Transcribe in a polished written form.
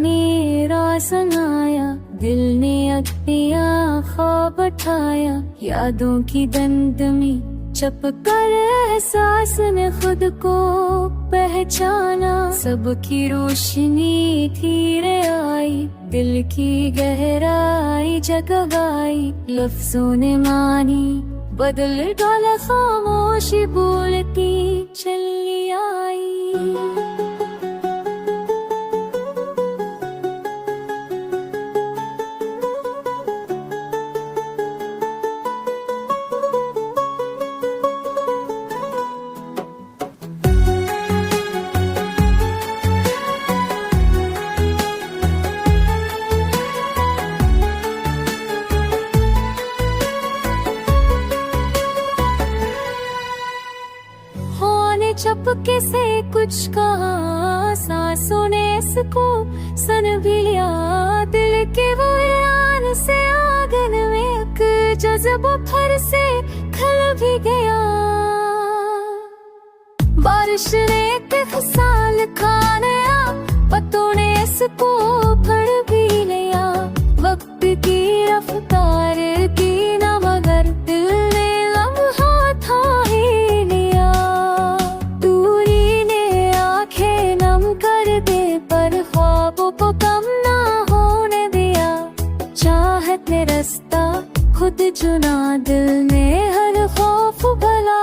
मेरा सनाया, दिल ने अपनिया ख्वाब उठाया। यादों की दमदमी चप कर एहसास ने खुद को पहचाना। सबकी रोशनी धीरे आई, दिल की गहराई जगवाई। लफ्जों ने मानी बदल डाला, खामोशी बोलती चली आई। चपके से कुछ कहा, सांसों ने इसको सन भी लिया। दिल के वो यान से आंगन में एक जज्बा फर से खल भी गया। बारिश ने एक खसाल खाया, पत्तों ने इसको फड़ भी लिया। वक्त की रफ्तार की न मगर दिल ने लम्हा था ही लिया। दूरी ने आंखें नम कर दे पर ख्वाबों को कम ना होने दिया। चाहत ने रास्ता खुद चुना, दिल ने हर खौफ भला